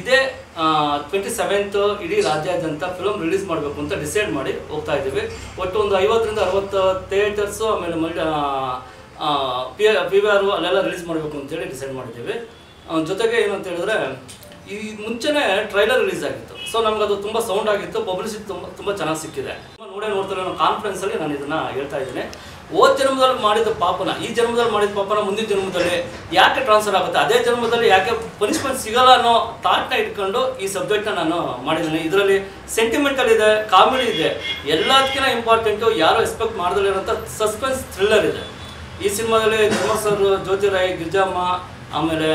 ಇದೇ 27th ಇಡೀ ರಾಜ್ಯಾದ್ಯಂತ ಫಿಲಮ್ ರಿಲೀಸ್ ಮಾಡಬೇಕು ಅಂತ ಡಿಸೈಡ್ ಮಾಡಿ ಹೋಗ್ತಾ ಇದ್ದೀವಿ. ಒಟ್ಟು ಒಂದು 50ರಿಂದ 60 ಥಿಯೇಟರ್ಸು ಆಮೇಲೆ PVR ಅಲ್ಲೆಲ್ಲ ರಿಲೀಸ್ ಮಾಡಬೇಕು ಅಂತೇಳಿ ಡಿಸೈಡ್ ಮಾಡಿದ್ದೀವಿ. ಜೊತೆಗೆ ಏನು ಅಂತ ಹೇಳಿದ್ರೆ ಈ ಮುಂಚೆನೇ ಟ್ರೈಲರ್ ರಿಲೀಸ್ ಆಗಿತ್ತು. ಸೊ ನಮ್ಗೆ ಅದು ತುಂಬ ಸೌಂಡ್ ಆಗಿತ್ತು, ಪಬ್ಲಿಸಿಟಿ ತುಂಬ ಚೆನ್ನಾಗಿ ಸಿಕ್ಕಿದೆ. ನೋಡ್ತಾರೆ ಅನ್ನೋ ಕಾನ್ಫಿಡೆನ್ಸಲ್ಲಿ ನಾನು ಇದನ್ನು ಹೇಳ್ತಾ ಇದ್ದೀನಿ. ಹೋದ ಜನ್ಮದಲ್ಲಿ ಮಾಡಿದ ಪಾಪನ ಈ ಜನ್ಮದಲ್ಲಿ ಮಾಡಿದ ಪಾಪನ ಮುಂದಿನ ಜನ್ಮದಲ್ಲಿ ಯಾಕೆ ಟ್ರಾನ್ಸ್ಫರ್ ಆಗುತ್ತೆ, ಅದೇ ಜನ್ಮದಲ್ಲಿ ಯಾಕೆ ಪನಿಷ್ಮೆಂಟ್ ಸಿಗಲ್ಲ ಅನ್ನೋ ಥಾಟ್ನ ಇಟ್ಕೊಂಡು ಈ ಸಬ್ಜೆಕ್ಟ್ನ ನಾನು ಮಾಡಿದ್ದೀನಿ. ಇದರಲ್ಲಿ ಸೆಂಟಿಮೆಂಟಲ್ ಇದೆ, ಕಾಮಿಡಿ ಇದೆ, ಎಲ್ಲದಕ್ಕಿಂತ ಇಂಪಾರ್ಟೆಂಟು ಯಾರು ಎಕ್ಸ್ಪೆಕ್ಟ್ ಮಾಡದಲ್ಲಿರೋಂಥ ಸಸ್ಪೆನ್ಸ್ ಥ್ರಿಲ್ಲರ್ ಇದೆ. ಈ ಸಿನಿಮಾದಲ್ಲಿ ಧರ್ಮರ್ ಸರ್, ಜ್ಯೋತಿ ರಾಯ್, ಗಿರ್ಜಮ್ಮ, ಆಮೇಲೆ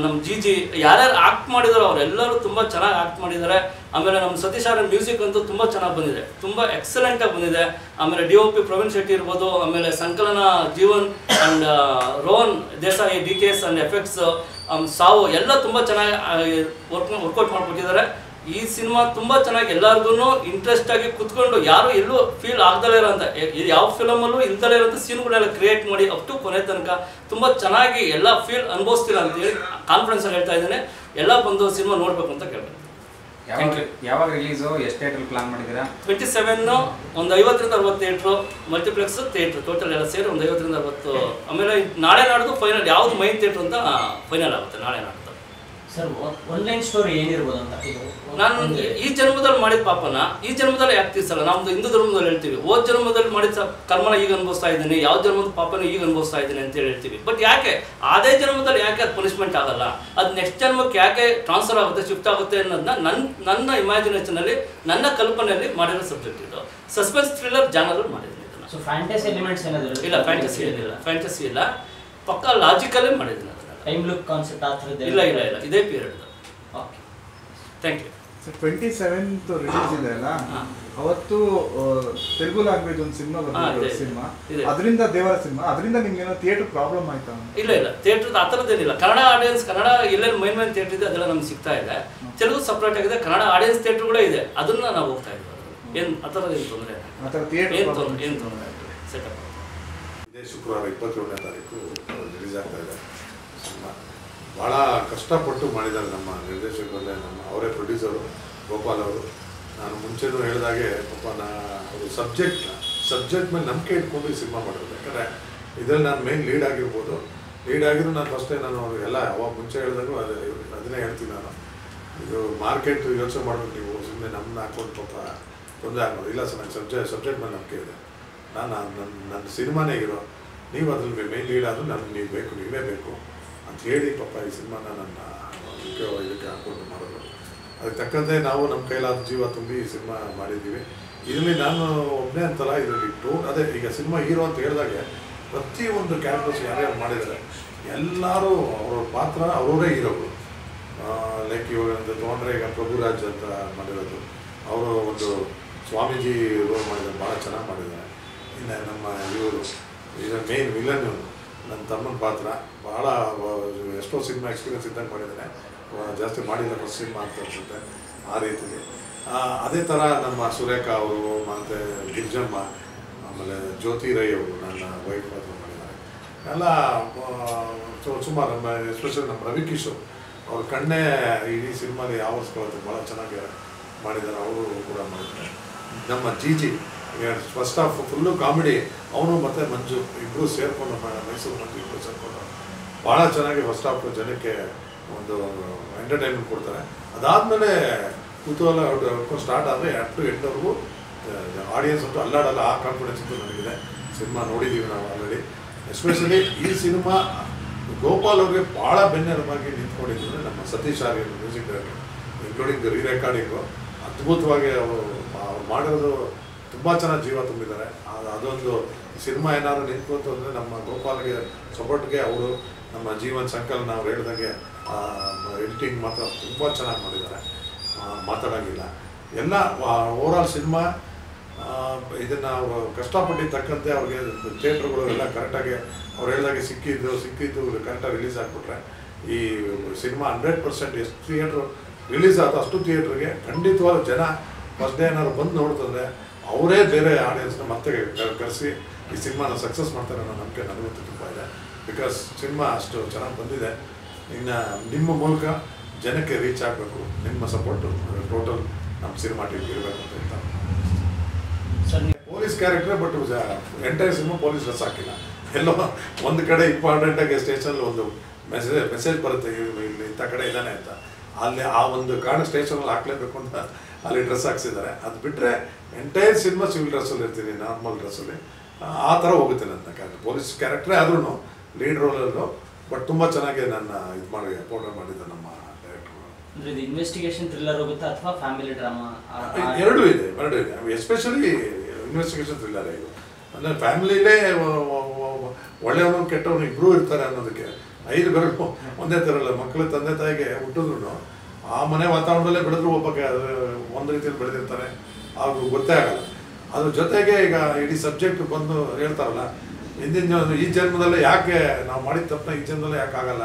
ನಮ್ಮ ಜಿ ಯಾರ್ಯಾರು ಆ್ಯಕ್ಟ್ ಮಾಡಿದಾರೋ ಅವರೆಲ್ಲರೂ ತುಂಬ ಚೆನ್ನಾಗಿ ಆ್ಯಕ್ಟ್ ಮಾಡಿದ್ದಾರೆ. ಆಮೇಲೆ ನಮ್ಮ ಸತೀಶ್ ಅವರ ಮ್ಯೂಸಿಕ್ ಅಂತೂ ತುಂಬ ಚೆನ್ನಾಗಿ ಬಂದಿದೆ, ತುಂಬ ಎಕ್ಸಲೆಂಟಾಗಿ ಬಂದಿದೆ. ಆಮೇಲೆ DOP ಪ್ರವೀಣ್ ಶೆಟ್ಟಿ ಇರ್ಬೋದು, ಆಮೇಲೆ ಸಂಕಲನ Jeevan and Rohan Desai, DKS and effects, ಸಾವು ಎಲ್ಲ ತುಂಬ ಚೆನ್ನಾಗಿ ವರ್ಕೌಟ್ ಮಾಡಿಕೊಟ್ಟಿದ್ದಾರೆ. ಈ ಸಿನಿಮಾ ತುಂಬ ಚೆನ್ನಾಗಿ ಎಲ್ಲರಿಗೂ ಇಂಟ್ರೆಸ್ಟ್ ಆಗಿ ಕುತ್ಕೊಂಡು ಯಾರು ಎಲ್ಲೂ ಫೀಲ್ ಆಗ್ದಲೇ ಇರೋಂಥ ಯಾವ ಫಿಲಮಲ್ಲೂ ಇಲ್ದಲೇ ಇರೋಂಥ ಸೀನ್ಗಳೆಲ್ಲ ಕ್ರಿಯೇಟ್ ಮಾಡಿ ಅಪ್ ಟು ಕೊನೆ ತನಕ ತುಂಬ ಚೆನ್ನಾಗಿ ಎಲ್ಲ ಫೀಲ್ ಅನುಭವಿಸ್ತೀರ ಅಂತೇಳಿ ಕಾನ್ಫಿಡೆನ್ಸಲ್ಲಿ ಹೇಳ್ತಾ ಇದ್ದೇನೆ. ಎಲ್ಲ ಬಂದು ಸಿನಿಮಾ ನೋಡಬೇಕು ಅಂತ ಕೇಳ್ಬೇಕು. ಯಾವಾಗ ರಿಲೀಸು, ಎಷ್ಟು ಥಿಯೇಟರ್ ಪ್ಲಾನ್ ಮಾಡಿದ್ದೀರಾ? 27 ಒಂದು 50ರಿಂದ 60 ಥಿಯೇಟ್ರು, ಮಲ್ಟಿಪ್ಲೆಕ್ಸ್ ಥಿಯೇಟ್ರು, ಟೋಟಲ್ ಎಲ್ಲ ಸೇರಿ ಒಂದು 50ರಿಂದ 60. ಆಮೇಲೆ ನಾಳೆ ನಾಡ್ದು ಫೈನಲ್ ಯಾವುದು ಮೈನ್ ಥಿಯೇಟ್ರ್ ಅಂತ ಫೈನಲ್ ಆಗುತ್ತೆ ನಾಳೆ ನಾಡ್ದು. ಸರ್ ಒನ್ಲೈನ್ ಸ್ಟೋರಿ ಏನಿರ್ಬೋದು ಅಂತ ನಾನು ಈ ಜನ್ಮದಲ್ಲಿ ಮಾಡಿದ ಪಾಪನ ಈ ಜನ್ಮದಲ್ಲಿ ಯಾಕೆ ತೀರ್ಸಲ್ಲ? ನಮ್ದು ಹಿಂದೂ ಧರ್ಮದಲ್ಲಿ ಹೇಳ್ತೀವಿ, ಹೋದ ಜನ್ಮದಲ್ಲಿ ಮಾಡಿದ ಕರ್ಮನ ಈಗ ಅನುಭವಿಸ್ತಾ ಇದ್ದೀನಿ, ಯಾವ ಜನ್ಮದ ಪಾಪನ ಈಗ ಅನುಭವಿಸ್ತಾ ಇದ್ದೀನಿ ಅಂತ ಹೇಳ್ತೀವಿ. ಬಟ್ ಯಾಕೆ ಅದೇ ಜನ್ಮದಲ್ಲಿ ಯಾಕೆ ಅದು ಪನಿಷ್ಮೆಂಟ್ ಆಗಲ್ಲ, ಅದು ನೆಕ್ಸ್ಟ್ ಜನ್ಮಕ್ಕೆ ಯಾಕೆ ಟ್ರಾನ್ಸ್ಫರ್ ಆಗುತ್ತೆ, ಶಿಫ್ಟ್ ಆಗುತ್ತೆ ಅನ್ನೋದನ್ನ ನನ್ನ ಇಮ್ಯಾಜಿನೇಷನಲ್ಲಿ, ನನ್ನ ಕಲ್ಪನೆಯಲ್ಲಿ ಮಾಡಿರೋ ಸಬ್ಜೆಕ್ಟ್ ಇದು. ಸಸ್ಪೆನ್ಸ್ ಥ್ರಿಲ್ಲರ್ ಜಾನರಲ್ಲಿ ಮಾಡಿದ್ದೀನಿ ಇದನ್ನು. ಸೊ ಫ್ಯಾಂಟಸಿ ಎಲಿಮೆಂಟ್ಸ್ ಏನಾದರೂ ಇಲ್ಲ, ಫ್ಯಾಂಟಸಿ ಇಲ್ಲ, ಪಕ್ಕಾ ಲಾಜಿಕಲ್ಲೇ ಮಾಡಿದ್ದೀನಿ. ಟೈಮ್ ಲುಕ್ ಕಾನ್ಸೆಪ್ಟ್ ಆ ಥರದ್ದು ಇಲ್ಲ, ಇದೇ period. Okay, thank you. 27th release ಇದೆ ಅಲ್ಲ, ಅವತ್ತು ತೆಲುಗು ಲ್ಯಾಂಗ್ವೇಜ್ ಒಂದು ಸಿನಿಮಾ ಬಂದಿದೆ, ಸಿನಿಮಾ ಅದರಿಂದ ದೇವರ ಸಿನಿಮಾ, ಅದರಿಂದ ನಿಮ್ಗೆ ಏನೋ ಥಿಯೇಟರ್ ಪ್ರಾಬ್ಲಮ್ ಆಯ್ತಾ? ಇಲ್ಲ, ಥಿಯೇಟರ್ ಆ ಥರದ್ದೇನಿಲ್ಲ. ಕನ್ನಡ ಆಡಿಯನ್ಸ್, ಕನ್ನಡ ಎಲ್ಲೆಲ್ಲಿ ಮೈನ್ ಥಿಯೇಟರ್ ಇದೆ ಅದೆಲ್ಲ ನಮ್ಗೆ ಸಿಗ್ತಾ ಇದೆ. ತೆಲುಗು ಸಪ್ರೇಟ್ ಆಗಿದೆ, ಕನ್ನಡ ಆಡಿಯನ್ಸ್ ಥಿಯೇಟರ್ ಕೂಡ ಇದೆ, ಅದನ್ನ ನಾವು ಹೋಗ್ತಾ ಇದ್ದೀವಿ. ಏನು ಆ ಥರದ ಏನು ತೊಂದರೆ ಏನು ತೊಂದರೆ ಸೆಟಪ್. ಇದೇ ಶುಕ್ರವಾರ 27ನೇ ತಾರೀಕು ರಿಲೀಸ್ ಆಗ್ತಾ ಇದೆ ಸಿನಿಮಾ. ಭಾಳ ಕಷ್ಟಪಟ್ಟು ಮಾಡಿದ್ದಾರೆ ನಮ್ಮ ನಿರ್ದೇಶಕರಲ್ಲೇ, ಅವರೇ ಪ್ರೊಡ್ಯೂಸರು ಗೋಪಾಲ್ ಅವರು. ನಾನು ಮುಂಚೆನೂ ಹೇಳಿದಾಗೆ ಪಾಪ ಅವರು ಸಬ್ಜೆಕ್ಟ್ ಮೇಲೆ ನಂಬಿಕೆ ಇಟ್ಕೊಂಡು ಈ ಸಿನಿಮಾ ಮಾಡಿರೋದು. ಯಾಕಂದರೆ ಇದರಲ್ಲಿ ನಾನು ಮೇನ್ ಲೀಡ್ ಆಗಿರ್ಬೋದು, ಲೀಡ್ ಆಗಿದ್ದು ನಾನು ಫಸ್ಟೇ ನಾನು ಎಲ್ಲ ಅವಾಗ ಮುಂಚೆ ಹೇಳಿದಾಗೂ ಅದನ್ನೇ ಹೇಳ್ತೀನಿ ನಾನು. ಇದು ಮಾರ್ಕೆಟ್ ಯೋಚನೆ ಮಾಡ್ಬೇಕು, ನೀವು ಸುಮ್ಮನೆ ನಮ್ಮನ್ನ ಹಾಕೊಂಡು ಪಾಪ ತೊಂದರೆ ಆಗೋದು ಇಲ್ಲ. ಸರ್ ನಂಗೆ ಸಬ್ಜೆಕ್ಟ್ ಮೇಲೆ ನಂಬಿಕೆ ಇದೆ, ನನ್ನ ಸಿನಿಮಾನೇ ಇರೋ, ನೀವು ಅದ್ರಲ್ಲಿ ಮೇನ್ ಲೀಡ್ ಆದರೂ ನನಗೆ ನೀವು ಬೇಕು, ನೀವೇ ಬೇಕು ಅಂತ ಹೇಳಿ ಪಾಪ ಈ ಸಿನಿಮಾನ ನನ್ನ ಇದಕ್ಕೆ ಹಾಕ್ಕೊಂಡು ಮಾಡೋದು. ಅದಕ್ಕೆ ತಕ್ಕಂತೆ ನಾವು ನಮ್ಮ ಕೈಲಾದ ಜೀವ ತುಂಬಿ ಈ ಸಿನಿಮಾ ಮಾಡಿದ್ದೀವಿ. ಇದರಲ್ಲಿ ನಾನು ಒಬ್ಬನೇ ಅಂತಲ್ಲ, ಇದರಲ್ಲಿ ಅದೇ ಈಗ ಸಿನಿಮಾ ಹೀರೋ ಅಂತ ಹೇಳಿದಾಗೆ ಪ್ರತಿಯೊಂದು ಕ್ಯಾರೆಕ್ಟರ್ಸ್ ಯಾರ್ಯಾರು ಮಾಡಿದ್ದಾರೆ ಎಲ್ಲರೂ ಅವ್ರ ಪಾತ್ರ ಅವರವರೇ ಹೀರೋಗಳು. ಲೈಕ್ ಇವಾಗ ತೊಗೊಂಡ್ರೆ ಈಗ ಪ್ರಭುರಾಜ್ ಅಂತ ಮಾಡಿರೋದು, ಅವರು ಒಂದು ಸ್ವಾಮೀಜಿ ರೋಲ್ ಮಾಡಿದ್ದಾರೆ, ಭಾಳ ಚೆನ್ನಾಗಿ ಮಾಡಿದ್ದಾರೆ. ಇನ್ನು ನಮ್ಮ ಇವರು ಈಗ ಮೇನ್ ವಿಲನ್ ನನ್ನ ತಮ್ಮನ ಪಾತ್ರ ಭಾಳ ಎಷ್ಟೋ ಸಿನಿಮಾ ಎಕ್ಸ್ಪೀರಿಯನ್ಸ್ ಇದ್ದಂಗೆ ಮಾಡಿದ್ದಾನೆ, ಜಾಸ್ತಿ ಮಾಡಿಲ್ಲ ಫಸ್ಟ್ ಸಿನಿಮಾ ಅಂತ ಅನಿಸುತ್ತೆ ಆ ರೀತಿಲಿ. ಅದೇ ಥರ ನಮ್ಮ ಸುರೇಖಾ ಅವರು ಮತ್ತು ಗಿರ್ಜಮ್ಮ, ಆಮೇಲೆ ಜ್ಯೋತಿ ರೈ ಅವರು ನನ್ನ ವೈಫ್ ಪಾತ್ರ ಮಾಡಿದ್ದಾರೆ. ಎಲ್ಲ ಸುಮಾರು ನಮ್ಮ ಎಸ್ಪೆಷಲಿ ನಮ್ಮ ರವಿ ಕಿಶೋರ್ ಅವ್ರ ಕಣ್ಣೇ ಇಡೀ ಸಿನಿಮಾಲಿ ಆವರಿಸ್ಕೊಳ್ಳೋದು ಭಾಳ ಚೆನ್ನಾಗಿ ಮಾಡಿದ್ದಾರೆ, ಅವರು ಕೂಡ ಮಾಡಿದ್ದಾರೆ. ನಮ್ಮ G first half full comedy, ಅವನು ಮತ್ತು ಮಂಜು ಇಬ್ಬರು ಸೇರಿಕೊಂಡು ಮೈಸೂರು ಮಂಜು ಇಬ್ಬರು ಸೇರಿಕೊಂಡು ಭಾಳ ಚೆನ್ನಾಗಿ ಫಸ್ಟ್ ಹಾಫ್ ಜನಕ್ಕೆ ಒಂದು ಎಂಟರ್ಟೈನ್ಮೆಂಟ್ ಕೊಡ್ತಾರೆ. ಅದಾದಮೇಲೆ ಕುತೂಹಲ ಸ್ಟಾರ್ಟ್ ಆದರೆ ಅಪ್ ಟು ಎಂಡ್ವರೆಗೂ ಆಡಿಯನ್ಸ್ ಅಂತೂ ಅಲ್ಲಾಡಲ್ಲ, ಆ ಕಾನ್ಫಿಡೆನ್ಸ್ ಅಂತೂ ನನಗಿದೆ. ಸಿನಿಮಾ ನೋಡಿದ್ದೀವಿ ನಾವು ಆಲ್ರೆಡಿ. ಎಸ್ಪೆಷಲಿ ಈ ಸಿನಿಮಾ ಗೋಪಾಲ್ ಅವ್ರಿಗೆ ಭಾಳ ಬೆನ್ನೆಲುಬಾಗಿ ನಿಂತ್ಕೊಂಡಿದ್ದು ನಮ್ಮ ಸತೀಶ್ ಆರ್ಯ ಮ್ಯೂಸಿಕ್ ಡೈರೆಕ್ಟರ್, ಇನ್ಕ್ಲೂಡಿಂಗ್ ರೀ ರೆಕಾರ್ಡಿಂಗು ಅದ್ಭುತವಾಗಿ ಅವರು ಮಾಡಿರೋದು ತುಂಬ ಚೆನ್ನಾಗಿ ಜೀವ ತುಂಬಿದ್ದಾರೆ. ಅದೊಂದು ಸಿನಿಮಾ ಏನಾದ್ರು ನಿಂತ್ಕೊಂತು ಅಂದರೆ ನಮ್ಮ ಗೋಪಾಲ್ಗೆ ಸಪೋರ್ಟ್ಗೆ ಅವರು ನಮ್ಮ ಜೀವನ್ ಸಂಕಲನ ಅವ್ರು ಹೇಳಿದಾಗೆ ಎಡಿಟಿಂಗ್ ಮಾತ್ರ ತುಂಬ ಚೆನ್ನಾಗಿ ಮಾಡಿದ್ದಾರೆ, ಮಾತಾಡೋಂಗಿಲ್ಲ. ಎಲ್ಲ ಓವರಾಲ್ ಸಿನಿಮಾ ಇದನ್ನು ಅವರು ಕಷ್ಟಪಟ್ಟಿದ್ದಕ್ಕಂತೆ ಅವ್ರಿಗೆ ಥಿಯೇಟ್ರುಗಳು ಎಲ್ಲ ಕರೆಕ್ಟಾಗಿ ಅವ್ರು ಹೇಳಿದಾಗೆ ಸಿಕ್ಕಿದ್ದು ಕರೆಕ್ಟಾಗಿ ರಿಲೀಸ್ ಆಗಿಬಿಟ್ರೆ ಈ ಸಿನಿಮಾ 100% ಎಷ್ಟು ಥಿಯೇಟ್ರು ರಿಲೀಸ್ ಆಯಿತು ಅಷ್ಟು ಥಿಯೇಟ್ರಿಗೆ ಖಂಡಿತವಾದ ಜನ ಫಸ್ಟ್ ಡೇ ಏನಾದ್ರು ಬಂದು ನೋಡ್ತಂದರೆ ಅವರೇ ಬೇರೆ ಆಡಿಯನ್ಸ್ನ ಮತ್ತೆ ಕರೆಸಿ ಈ ಸಿನಿಮಾನ ಸಕ್ಸಸ್ ಮಾಡ್ತಾರೆ ಅನ್ನೋ ನಂಬಿಕೆ ನನಗಂತೂ ತುಂಬ ಇದೆ. ಬಿಕಾಸ್ ಸಿನಿಮಾ ಅಷ್ಟು ಚೆನ್ನಾಗಿ ಬಂದಿದೆ. ಇನ್ನು ನಿಮ್ಮ ಮೂಲಕ ಜನಕ್ಕೆ ರೀಚ್ ಆಗಬೇಕು. ನಿಮ್ಮ ಸಪೋರ್ಟು ಟೋಟಲ್ ನಮ್ಮ ಸಿನಿಮಾ ಟೀಮ್ ಇರಬೇಕು ಅಂತ ಹೇಳ್ತಾರೆ. Sir police character, but entire cinema police dress ಹಾಕಿಲ್ಲ. ಎಲ್ಲೋ ಒಂದು ಕಡೆ ಇಂಪಾರ್ಟೆಂಟಾಗಿ ಸ್ಟೇಷನಲ್ಲಿ ಒಂದು ಮೆಸೇಜ್ ಬರುತ್ತೆ, ಇಲ್ಲಿ ಇಂಥ ಕಡೆ ಇದ್ದಾನೆ ಅಂತ. ಅಲ್ಲಿ ಆ ಒಂದು ಕಾರಣ ಸ್ಟೇಷನಲ್ಲಿ ಹಾಕ್ಲೇಬೇಕು ಅಂತ ಅಲ್ಲಿ ಡ್ರೆಸ್ ಹಾಕ್ಸಿದ್ದಾರೆ. ಅದು ಬಿಟ್ಟರೆ ಎಂಟೈರ್ ಸಿನಿಮಾ ಸಿವಿಲ್ ಡ್ರೆಸ್ಸಲ್ಲಿ ಇರ್ತೀನಿ, ನಾರ್ಮಲ್ ಡ್ರೆಸ್ಸಲ್ಲಿ. ಆ ಥರ ಹೋಗುತ್ತೆ ನನ್ನ ಕ್ಯಾರೆಕ್ಟರ್. ಪೊಲೀಸ್ ಕ್ಯಾರೆಕ್ಟ್ರೇ ಆದ್ರೂ ಲೀಡ್ ರೋಲಲ್ಲೂ, ಬಟ್ ತುಂಬ ಚೆನ್ನಾಗಿ ನನ್ನ ಇದು ಮಾಡಿ ಪೌಡರ್ ಮಾಡಿದ್ದ ನಮ್ಮ ಡೈರೆಕ್ಟ್ರು. ಅಂದ್ರೆ ಇದು ಇನ್ವೆಸ್ಟಿಗೇಷನ್ ಥ್ರಿಲ್ಲರ್ ಹೋಗುತ್ತಾ ಅಥವಾ ಫ್ಯಾಮಿಲಿ ಡ್ರಾಮಾ? ಎರಡೂ ಇದೆ. ಎಸ್ಪೆಷಲಿ ಇನ್ವೆಸ್ಟಿಗೇಷನ್ ಥ್ರಿಲ್ಲರ್ ಇದು. ಅಂದರೆ ಫ್ಯಾಮಿಲಿಲೇ ಒಳ್ಳೆಯವನು ಕೆಟ್ಟವನು ಇಬ್ಬರೂ ಇರ್ತಾರೆ ಅನ್ನೋದಕ್ಕೆ 5 ಬೆರಳು ಒಂದೇ ಥರ ಇಲ್ಲ. ಮಕ್ಕಳು ತಂದೆ ತಾಯಿಗೆ ಹುಟ್ಟಿದ್ರು ಆ ಮನೆ ವಾತಾವರಣದಲ್ಲೇ ಬೆಳೆದ್ರು ಒಬ್ಬಕ್ಕೆ ಒಂದು ರೀತಿಯಲ್ಲಿ ಬೆಳೆದಿರ್ತಾರೆ, ಅವ್ರಿಗೆ ಗೊತ್ತೇ ಆಗಲ್ಲ. ಅದ್ರ ಜೊತೆಗೆ ಈಗ ಇಡೀ ಸಬ್ಜೆಕ್ಟ್ ಬಂದು ಹೇಳ್ತಾರಲ್ಲ, ಈ ಜನ್ಮದಲ್ಲೇ ಯಾಕೆ ನಾವು ಮಾಡಿದ ತಪ್ಪನ್ನ ಈ ಜನ್ಮದಲ್ಲೇ ಯಾಕೆ ಆಗಲ್ಲ,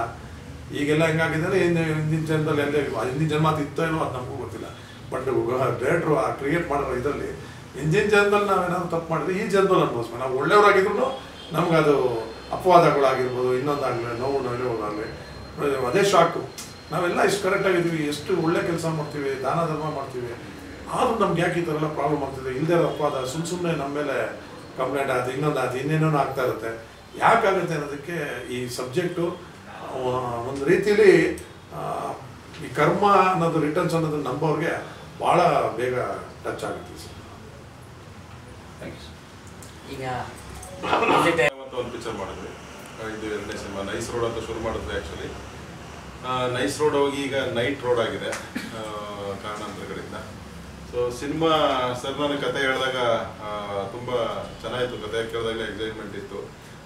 ಈಗೆಲ್ಲ ಹೆಂಗಾಗಿದ್ದಾರೆ ಹಿಂದಿನ ಜನ್ಮದಲ್ಲಿ ಎಲ್ಲೇ ಹಿಂದಿನ ಜನ್ಮ ಇತ್ತೋ ಏನೋ ಅದು ನಮಗೂ ಗೊತ್ತಿಲ್ಲ. ಬಟ್ ಡೈರೆಕ್ಟ್ರು ಆ ಕ್ರಿಯೇಟ್ ಮಾಡೋ ಇದರಲ್ಲಿ ಹಿಂದಿನ ಜನ್ಮದಲ್ಲಿ ನಾವೇನಾದ್ರು ತಪ್ಪು ಮಾಡಿದ್ರೆ ಈ ಜನ್ಮದಲ್ಲಿ ಅನುಭವಿಸ್ಬೇಕು. ನಾವು ಒಳ್ಳೆಯವರಾಗಿದ್ರು ನಮ್ಗೆ ಅದು ಅಪವಾದಗಳಾಗಿರ್ಬೋದು, ಇನ್ನೊಂದಾಗಲಿ, ನೋವುಗಳಾಗಲಿ, ಅದೇ ಶಾಕು. ನಾವೆಲ್ಲ ಇಷ್ಟು ಕರೆಕ್ಟಾಗಿದ್ದೀವಿ, ಎಷ್ಟು ಒಳ್ಳೆ ಕೆಲಸ ಮಾಡ್ತೀವಿ, ದಾನ ಧರ್ಮ ಮಾಡ್ತೀವಿ, ಆದರೂ ನಮ್ಗೆ ಯಾಕೆ ಈ ಥರ ಎಲ್ಲ ಪ್ರಾಬ್ಲಮ್ ಆಗ್ತಿದೆ, ಇಲ್ಲದೇ ಅಪವಾದ ಸುಮ್ಮನೆ ನಮ್ಮ ಮೇಲೆ ಕಂಪ್ಲೇಂಟ್ ಆಯ್ತು, ಇನ್ನೊಂದು ಇನ್ನೇನೋ ಆಗ್ತಾ ಇರುತ್ತೆ. ಯಾಕಾಗುತ್ತೆ ಅನ್ನೋದಕ್ಕೆ ಈ ಸಬ್ಜೆಕ್ಟು ಒಂದು ರೀತಿಯಲ್ಲಿ ಈ ಕರ್ಮ ಅನ್ನೋದು ರಿಟರ್ನ್ಸ್ ಅನ್ನೋದು ನಂಬೋರಿಗೆ ಭಾಳ ಬೇಗ ಟಚ್ ಆಗುತ್ತೆ ಸರ್. Thank you. ಈಗ ಒಂದು ಪಿಕ್ಚರ್ ಮಾಡಿದ್ವಿ. ಇದು 2ನೇ ಸಿನಿಮಾ. ನೈಸ್ ರೋಡ್ ಅಂತ ಶುರು ಮಾಡಿದ್ವಿ. ಆ್ಯಕ್ಚುಲಿ ನೈಸ್ ರೋಡ್ ಹೋಗಿ ಈಗ ನೈಟ್ ರೋಡ್ ಆಗಿದೆ ಕಾರಣಾಂತರಗಳಿಂದ. ಸೊ ಸಿನಿಮಾ ಸರ್ ನನಗೆ ಕತೆ ಹೇಳಿದಾಗ ತುಂಬ ಚೆನ್ನಾಗಿತ್ತು. ಕತೆ ಕೇಳಿದಾಗಲೇ ಎಕ್ಸೈಟ್ಮೆಂಟ್ ಇತ್ತು.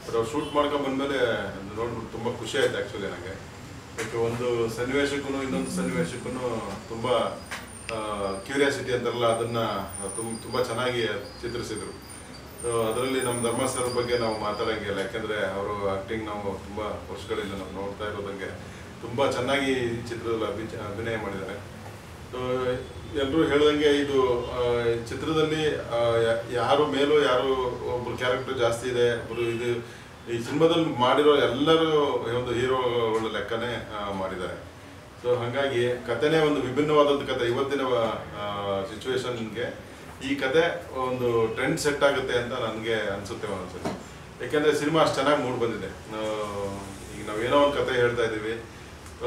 ಬಟ್ ಅವ್ರು ಶೂಟ್ ಮಾಡ್ಕೊಂಡು ಬಂದಮೇಲೆ ನೋಡ್ಬಿಟ್ಟು ತುಂಬ ಖುಷಿ ಆಯ್ತು ಆ್ಯಕ್ಚುಲಿ ನನಗೆ. ಯಾಕೆ ಒಂದು ಸನ್ನಿವೇಶಕ್ಕೂ ಇನ್ನೊಂದು ಸನ್ನಿವೇಶಕ್ಕೂ ತುಂಬ ಕ್ಯೂರಿಯಾಸಿಟಿ ಅಂತಾರಲ್ಲ, ಅದನ್ನು ತುಂಬ ಚೆನ್ನಾಗಿ ಚಿತ್ರಿಸಿದರು. ಸೊ ಅದರಲ್ಲಿ ನಮ್ಮ ಧರ್ಮ ಸರ್ ಬಗ್ಗೆ ನಾವು ಮಾತಾಡೋಂಗಿಲ್ಲ, ಯಾಕೆಂದರೆ ಅವರು ಆ್ಯಕ್ಟಿಂಗ್ ನಾವು ತುಂಬ ವರ್ಷಗಳಿಂದ ನಾವು ನೋಡ್ತಾ ಇರೋದಂಗೆ ತುಂಬ ಚೆನ್ನಾಗಿ ಚಿತ್ರದಲ್ಲಿ ಅಭಿನಯ ಮಾಡಿದ್ದಾರೆ. ಸೊ ಎಲ್ಲರೂ ಹೇಳ್ದಂಗೆ ಇದು ಚಿತ್ರದಲ್ಲಿ ಯಾರು ಮೇಲೂ ಯಾರು ಒಬ್ಬರು ಕ್ಯಾರೆಕ್ಟರ್ ಜಾಸ್ತಿ ಇದೆ, ಒಬ್ಬರು ಇದು ಈ ಸಿನಿಮಾದಲ್ಲಿ ಮಾಡಿರೋ ಎಲ್ಲರೂ ಒಂದು ಹೀರೋಗಳ ಲೆಕ್ಕನೇ ಮಾಡಿದ್ದಾರೆ. ಸೊ ಹಾಗಾಗಿ ಕಥೆನೇ ಒಂದು ವಿಭಿನ್ನವಾದಂಥ ಕತೆ. ಇವತ್ತಿನ ಸಿಚುವೇಶನ್ಗೆ ಈ ಕತೆ ಒಂದು ಟ್ರೆಂಡ್ ಸೆಟ್ ಆಗುತ್ತೆ ಅಂತ ನನಗೆ ಅನಿಸುತ್ತೆ ಒಂದೊಂದ್ಸರಿ. ಯಾಕೆಂದರೆ ಸಿನಿಮಾ ಅಷ್ಟು ಚೆನ್ನಾಗಿ ಮೂಡ್ ಬಂದಿದೆ. ಈಗ ನಾವೇನೋ ಒಂದು ಕತೆ ಹೇಳ್ತಾ ಇದ್ದೀವಿ,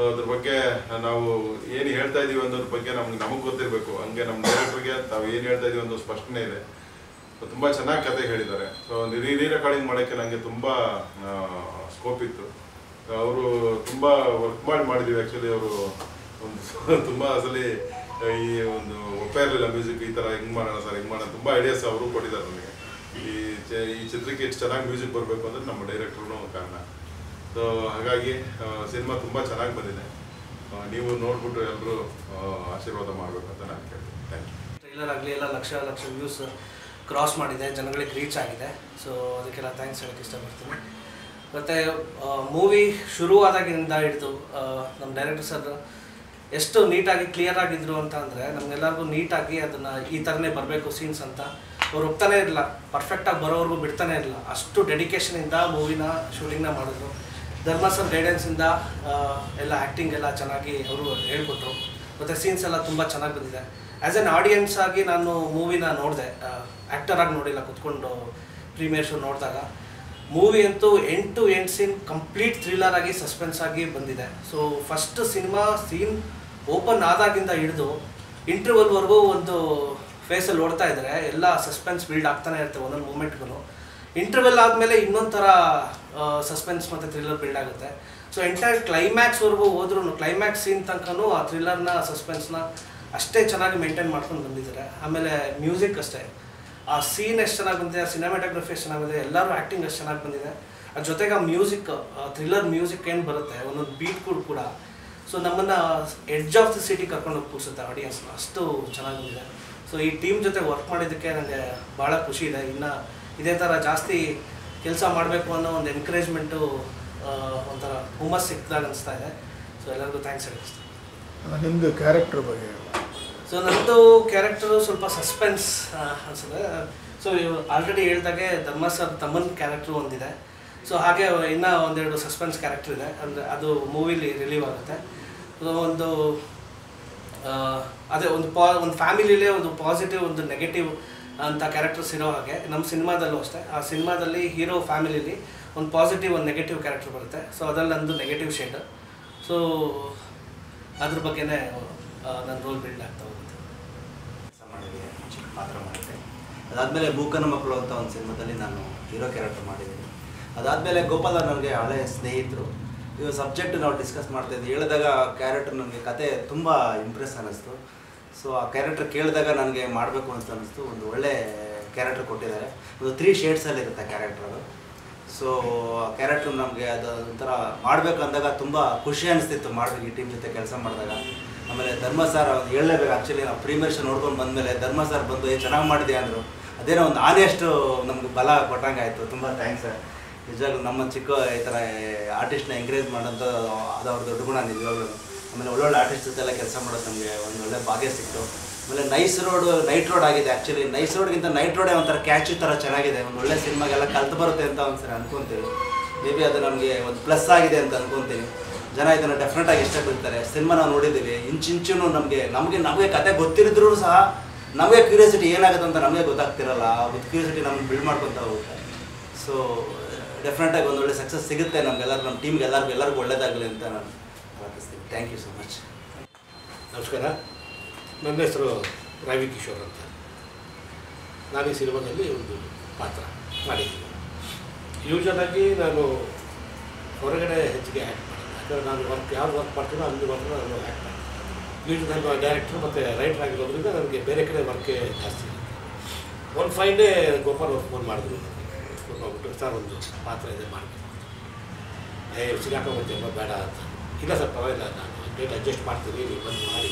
ಅದ್ರ ಬಗ್ಗೆ ನಾವು ಏನು ಹೇಳ್ತಾ ಇದ್ದೀವಿ ಅನ್ನೋದ್ರ ಬಗ್ಗೆ ನಮಗೆ ಗೊತ್ತಿರಬೇಕು. ಹಂಗೆ ನಮ್ಮ ಡೈರೆಕ್ಟ್ರಿಗೆ ತಾವು ಏನು ಹೇಳ್ತಾ ಇದೀವಿ ಅನ್ನೋ ಸ್ಪಷ್ಟನೆ ಇದೆ. ತುಂಬ ಚೆನ್ನಾಗಿ ಕತೆ ಹೇಳಿದ್ದಾರೆ. ಸೊ ರೀ ರೆಕಾರ್ಡಿಂಗ್ ಮಾಡೋಕ್ಕೆ ನನಗೆ ತುಂಬ ಸ್ಕೋಪ್ ಇತ್ತು. ಅವರು ತುಂಬ ವರ್ಕ್ ಮಾಡಿದ್ದೀವಿ. ಆ್ಯಕ್ಚುಲಿ ಅವರು ಒಂದು ತುಂಬ ಅಸಲಿ ಈ ಒಂದು ಒಪ್ಪೇ ಇರಲಿಲ್ಲ ಮ್ಯೂಸಿಕ್, ಈ ಥರ ಹಿಂಗೆ ಮಾಡೋಣ ಸರ್, ಹಿಂಗೆ ಮಾಡೋಣ, ತುಂಬ ಐಡಿಯಾಸ್ ಅವರು ಕೊಟ್ಟಿದ್ದಾರೆ ನನಗೆ. ಈ ಚಿತ್ರಕ್ಕೆ ಎಷ್ಟು ಚೆನ್ನಾಗಿ ಮ್ಯೂಸಿಕ್ ಬರಬೇಕು ಅಂದರೆ ನಮ್ಮ ಡೈರೆಕ್ಟ್ರೂ ಕಾರಣ. ಸೊ ಹಾಗಾಗಿ ಸಿನಿಮಾ ತುಂಬ ಚೆನ್ನಾಗಿ ಬಂದಿದೆ. ನೀವು ನೋಡ್ಬಿಟ್ಟು ಎಲ್ಲರೂ ಆಶೀರ್ವಾದ ಮಾಡಬೇಕು ಅಂತ ನಾನು ಕೇಳ್ತೀನಿ. Thank you. ಟ್ರೈಲರ್ ಆಗಲಿ ಎಲ್ಲ ಲಕ್ಷ ವ್ಯೂಸ್ ಕ್ರಾಸ್ ಮಾಡಿದೆ, ಜನಗಳಿಗೆ ರೀಚ್ ಆಗಿದೆ. ಸೊ ಅದಕ್ಕೆಲ್ಲ ಥ್ಯಾಂಕ್ಸ್ ಹೇಳೋಕ್ಕೆ ಇಷ್ಟಪಡ್ತೀನಿ. ಮತ್ತು ಮೂವಿ ಶುರುವಾದಾಗಿಂದ ಹಿಡಿದು ನಮ್ಮ ಡೈರೆಕ್ಟರ್ ಸರ್ ಎಷ್ಟು ನೀಟಾಗಿ ಕ್ಲಿಯರ್ ಆಗಿದ್ರು ಅಂತ ಅಂದರೆ ನಮಗೆಲ್ಲರಿಗೂ ನೀಟಾಗಿ ಅದನ್ನು ಈ ಥರನೇ ಬರಬೇಕು ಸೀನ್ಸ್ ಅಂತ ಅವ್ರು ಒಪ್ತಾನೇ ಇರಲಿಲ್ಲ. ಪರ್ಫೆಕ್ಟಾಗಿ ಬರೋವರೆಗೂ ಬಿಡ್ತಾನೆ ಇರಲಿಲ್ಲ. ಅಷ್ಟು ಡೆಡಿಕೇಶನಿಂದ ಮೂವಿನ ಶೂಟಿಂಗ್ನ ಮಾಡಿದ್ರು. ಧರ್ಮ ಸರ್ ಗೈಡೆನ್ಸಿಂದ ಎಲ್ಲ ಆ್ಯಕ್ಟಿಂಗ್ ಎಲ್ಲ ಚೆನ್ನಾಗಿ ಅವರು ಹೇಳ್ಕೊಟ್ರು. ಮತ್ತು ಸೀನ್ಸ್ ಎಲ್ಲ ತುಂಬ ಚೆನ್ನಾಗಿ ಬಂದಿದೆ. ಆ್ಯಸ್ ಎನ್ ಆಡಿಯನ್ಸ್ ಆಗಿ ನಾನು ಮೂವಿನ ನೋಡಿದೆ, ಆ್ಯಕ್ಟರಾಗಿ ನೋಡಿಲ್ಲ. ಕೂತ್ಕೊಂಡು ಪ್ರೀಮಿಯರ್ ಶೋ ನೋಡಿದಾಗ ಮೂವಿ ಅಂತೂ end to end scene complete thriller ಆಗಿ ಸಸ್ಪೆನ್ಸ್ ಆಗಿ ಬಂದಿದೆ. So first cinema scene open ಆದಾಗಿಂದ ಹಿಡಿದು ಇಂಟರ್ವಲ್ವರೆಗೂ ಒಂದು ಫೇಸಲ್ಲಿ ಓಡ್ತಾ ಇದ್ದಾರೆ. ಎಲ್ಲ ಸಸ್ಪೆನ್ಸ್ ಬಿಲ್ಡ್ ಆಗ್ತಾನೆ ಇರುತ್ತೆ ಒಂದೊಂದು ಮೂಮೆಂಟ್ಗೂ. ಇಂಟರ್ವೆಲ್ ಆದಮೇಲೆ ಇನ್ನೊಂದು ಥರ ಸಸ್ಪೆನ್ಸ್ ಮತ್ತು ಥ್ರಿಲ್ಲರ್ ಬಿಲ್ಡ್ ಆಗುತ್ತೆ. ಸೊ ಎಂಟೈರ್ ಕ್ಲೈಮ್ಯಾಕ್ಸ್ವರೆಗೂ ಹೋದ್ರೂ ಕ್ಲೈಮ್ಯಾಕ್ಸ್ ಸೀನ್ ತನಕನೂ ಆ ಥ್ರಿಲ್ಲರ್ನ ಸಸ್ಪೆನ್ಸ್ನ ಅಷ್ಟೇ ಚೆನ್ನಾಗಿ ಮೇಂಟೈನ್ ಮಾಡ್ಕೊಂಡು ಬಂದಿದ್ದಾರೆ. ಆಮೇಲೆ ಮ್ಯೂಸಿಕ್ ಅಷ್ಟೇ, ಆ ಸೀನ್ ಎಷ್ಟು ಚೆನ್ನಾಗಿ ಬಂದಿದೆ, ಸಿನಿಮಾಟೋಗ್ರಫಿ ಎಷ್ಟು ಚೆನ್ನಾಗಿ ಬಂದಿದೆ, ಎಲ್ಲರೂ ಆ್ಯಕ್ಟಿಂಗ್ ಎಷ್ಟು ಚೆನ್ನಾಗಿ ಬಂದಿದೆ. ಅದ್ರ ಜೊತೆಗೆ ಆ ಮ್ಯೂಸಿಕ್, ಥ್ರಿಲ್ಲರ್ ಮ್ಯೂಸಿಕ್ ಏನು ಬರುತ್ತೆ ಒಂದೊಂದು ಬೀಟ್ಗಳು ಕೂಡ ಸೊ ನಮ್ಮನ್ನು ಎಡ್ಜ್ ಆಫ್ ದಿ ಸಿಟಿ ಕರ್ಕೊಂಡು ಹೋಗಿ ಕೂರಿಸುತ್ತೆ ಆಡಿಯನ್ಸ್ನ, ಅಷ್ಟು ಚೆನ್ನಾಗಿ ಬಂದಿದೆ. ಸೊ ಈ ಟೀಮ್ ಜೊತೆ ವರ್ಕ್ ಮಾಡಿದ್ದಕ್ಕೆ ನನಗೆ ಭಾಳ ಖುಷಿ ಇದೆ. ಇನ್ನು ಇದೇ ಥರ ಜಾಸ್ತಿ ಕೆಲಸ ಮಾಡಬೇಕು ಅನ್ನೋ ಒಂದು ಎನ್ಕರೇಜ್ಮೆಂಟು ಒಂಥರ ಹುಮ್ಮಸ್ ಸಿಕ್ಕಿದಾಗ ಅನಿಸ್ತಾ ಇದೆ. ಸೊ ಎಲ್ಲರಿಗೂ ಥ್ಯಾಂಕ್ಸ್ ಹೇಳಿಸ್ತೀನಿ. ನಿಮ್ಮದು ಕ್ಯಾರೆಕ್ಟರ್ ಬಗ್ಗೆ? ಸೊ ನನ್ನದು ಕ್ಯಾರೆಕ್ಟರು ಸ್ವಲ್ಪ ಸಸ್ಪೆನ್ಸ್ ಅನಿಸುತ್ತೆ. ಸೊ ಆಲ್ರೆಡಿ ಹೇಳ್ದಾಗೆ ಧರ್ಮ ಸರ್ ತಮ್ಮನ ಕ್ಯಾರೆಕ್ಟ್ರು ಒಂದಿದೆ. ಸೊ ಹಾಗೆ ಇನ್ನೂ ಒಂದೆರಡು ಸಸ್ಪೆನ್ಸ್ ಕ್ಯಾರೆಕ್ಟರ್ ಇದೆ, ಅಂದರೆ ಅದು ಮೂವಿಲಿ ರಿಲೀವ್ ಆಗುತ್ತೆ. ಒಂದು ಅದೇ ಒಂದು ಫ್ಯಾಮಿಲಿಲೇ ಒಂದು ಪಾಸಿಟಿವ್ ಒಂದು ನೆಗೆಟಿವ್ ಅಂತ ಕ್ಯಾರೆಕ್ಟರ್ಸ್ ಇರೋ ಹಾಗೆ ನಮ್ಮ ಸಿನಿಮಾದಲ್ಲೂ ಅಷ್ಟೇ. ಆ ಸಿನಿಮಾದಲ್ಲಿ ಹೀರೋ ಫ್ಯಾಮಿಲಿಲಿ ಒಂದು ಪಾಸಿಟಿವ್ ಒಂದು ನೆಗೆಟಿವ್ ಕ್ಯಾರೆಕ್ಟರ್ ಬರುತ್ತೆ. ಸೊ ಅದರಲ್ಲಿ ನಂದು ನೆಗೆಟಿವ್ ಶೇಡ್. ಸೊ ಅದ್ರ ಬಗ್ಗೆನೇ ನನ್ನ ರೋಲ್ ಬಿಲ್ಡ್ ಆಗ್ತಾ ಹೋಗುತ್ತೆ. ಮಾಡಿದ್ದೀನಿ, ಚಿಕ್ಕ ಪಾತ್ರ ಮಾಡಿದ್ದೆ. ಅದಾದಮೇಲೆ ಮೂಕನ ಮಕ್ಕಳು ಅಂತ ಒಂದು ಸಿನಿಮಾದಲ್ಲಿ ನಾನು ಹೀರೋ ಕ್ಯಾರೆಕ್ಟರ್ ಮಾಡಿದ್ದೀನಿ. ಅದಾದಮೇಲೆ ಗೋಪಾಲ ನನಗೆ ಹಳೆ ಸ್ನೇಹಿತರು. ಇವಾಗ ಸಬ್ಜೆಕ್ಟ್ ನಾವು ಡಿಸ್ಕಸ್ ಮಾಡ್ತಾಯಿದ್ವಿ. ಹೇಳಿದಾಗ ಕ್ಯಾರೆಕ್ಟರ್ ನನಗೆ ಕತೆ ತುಂಬ ಇಂಪ್ರೆಸ್ ಅನ್ನಿಸ್ತು. ಸೊ ಆ ಕ್ಯಾರೆಕ್ಟರ್ ಕೇಳಿದಾಗ ನನಗೆ ಮಾಡಬೇಕು ಅಂತ ಅನ್ನಿಸ್ತು. ಒಂದು ಒಳ್ಳೆ ಕ್ಯಾರೆಕ್ಟರ್ ಕೊಟ್ಟಿದ್ದಾರೆ. ಒಂದು 3 ಶೇಡ್ಸಲ್ಲಿ ಇರುತ್ತೆ ಕ್ಯಾರೆಕ್ಟರ್ ಅದು. ಸೊ ಆ ಕ್ಯಾರೆಕ್ಟರ್ ನಮಗೆ ಅದು ಒಂಥರ ಮಾಡಬೇಕು ಅಂದಾಗ ತುಂಬ ಖುಷಿ ಅನಿಸ್ತಿತ್ತು ಮಾಡಬೇಕು ಈ ಟೀಮ್ ಜೊತೆ ಕೆಲಸ ಮಾಡಿದಾಗ. ಆಮೇಲೆ ಧರ್ಮ ಸರ್ ಹೇಳಲೇಬೇಕು. ಆ್ಯಕ್ಚುಲಿ ನಾವು ಪ್ರೀಮಿಯರ್ ಶೋ ನೋಡ್ಕೊಂಡು ಬಂದಮೇಲೆ ಧರ್ಮ ಸರ್ ಬಂದು ಚೆನ್ನಾಗಿ ಮಾಡಿದೆ ಅಂದರು. ಅದೇನೋ ಒಂದು ಆನೆಯಷ್ಟು ನಮ್ಗೆ ಬಲ ಕೊಟ್ಟಂಗೆ ಆಯಿತು. ತುಂಬ ಥ್ಯಾಂಕ್ಸ್ ಸರ್. ನಿಜವಾಗ್ಲೂ ನಮ್ಮ ಚಿಕ್ಕ ಈ ಥರ ಆರ್ಟಿಸ್ಟ್ನ ಎಂಕರೇಜ್ ಮಾಡೋಂಥ ಅದು ಅವ್ರ ದೊಡ್ಡ ಗುಣ ನಿಜವಾಗ್ಲೂ. ಆಮೇಲೆ ಒಳ್ಳೊಳ್ಳೆ ಆರ್ಟಿಸ್ಟ್ ಜೊತೆ ಎಲ್ಲ ಕೆಲಸ ಮಾಡೋದು ನಮಗೆ ಒಂದು ಒಳ್ಳೆ ಭಾಗ್ಯ ಸಿಕ್ತು. ಆಮೇಲೆ ನೈಟ್ ರೋಡ್ ಆಗಿದೆ. ಆ್ಯಕ್ಚುಲಿ ನೈಟ್ ರೋಡ್ಗಿಂತ ನೈಟ್ ರೋಡೇ ಒಂಥರ ಕ್ಯಾಚ್ ಥರ ಚೆನ್ನಾಗಿದೆ. ಒಂದು ಒಳ್ಳೆ ಸಿನಿಮಾಗೆಲ್ಲ ಕಲ್ತು ಬರುತ್ತೆ ಅಂತ ಒಂದ್ಸರಿ ಅನ್ಕೊತೀವಿ. ಮೇ ಬಿ ಅದು ನಮಗೆ ಒಂದು ಪ್ಲಸ್ ಆಗಿದೆ ಅಂತ ಅನ್ಕೊತೀನಿ. ಜನ ಇದನ್ನು ಡೆಫಿನೆಟಾಗಿ ಇಷ್ಟಪಡ್ತಾರೆ. ಸಿನಿಮಾ ನಾವು ನೋಡಿದ್ದೀವಿ. ಇಂಚಿಂಚೂ ನಮಗೆ ಕತೆ ಗೊತ್ತಿರಿದ್ರೂ ಸಹ ನಮಗೆ ಕ್ಯೂರಿಯಾಸಿಟಿ ಏನಾಗುತ್ತೆ ಅಂತ ನಮಗೆ ಗೊತ್ತಾಗ್ತಿರಲ್ಲ. ವಿತ್ ಕ್ಯೂರಿಯಾಸಿಟಿ ನಮ್ಗೆ ಬಿಲ್ಡ್ ಮಾಡ್ಕೊತಾ ಹೋಗುತ್ತೆ. ಸೊ ಡೆಫಿನೆಟಾಗಿ ಒಂದು ಒಳ್ಳೆ ಸಕ್ಸಸ್ ಸಿಗುತ್ತೆ ನಮಗೆಲ್ಲರೂ, ನಮ್ಮ ಟೀಮ್ಗೆ ಎಲ್ಲರಿಗೂ ಒಳ್ಳೇದಾಗಲಿ ಅಂತ ನಾನು ಪ್ರಾರ್ಥಿಸ್ತೀನಿ. Thank you so much. ನಮಸ್ಕಾರ. ನನ್ನ ಹೆಸರು ರವಿ ಕಿಶೋರ್ ಅಂತ. ನಾನು ಈ ಸಿನಿಮಾದಲ್ಲಿ ಒಂದು ಪಾತ್ರ ಮಾಡಿದ್ದೀನಿ. ಯೂಶಲಾಗಿ ನಾನು ಹೊರಗಡೆ ಹೆಚ್ಚಿಗೆ ಆ್ಯಕ್ಟ್ ಮಾಡೋದು. ಯಾಕಂದರೆ ನಾನು ಯಾವ್ದು ವರ್ಕ್ ಮಾಡ್ತೀನೋ ಅಲ್ಲಿ ಮಾತ್ರ ನಾನು ಆ್ಯಕ್ಟ್ ಮಾಡ್ತೀನಿ. ಯೂಶಲ್ ನಾನು ಡೈರೆಕ್ಟ್ರು ಮತ್ತು ರೈಟರ್ ಆಗಿರೋದ್ರಿಂದ ನನಗೆ ಬೇರೆ ಕಡೆ ವರ್ಕೇ ಜಾಸ್ತಿ ಇರುತ್ತೆ. ಒಂದು ಫೈನ್ ಡೇ ಗೋಪಾಲ್ ಅವ್ರು ಫೋನ್ ಮಾಡಿದ್ರು. ಫೋನ್ ಮಾಡಿಬಿಟ್ಟು ಸರ್ ಒಂದು ಪಾತ್ರ ಇದೆ ಮಾಡಬೇಕು, ಸಿಗಾಕೊಂಡ್ಬರ್ತೀವಿ ಬೇಡ ಅಂತ. ಇಲ್ಲ ಸರ್ ಪರವಾಗಿಲ್ಲ, ನಾನು ಡೇಟ್ ಅಡ್ಜಸ್ಟ್ ಮಾಡ್ತೀನಿ, ನೀವು ಬಂದು ಮಾಡಿ.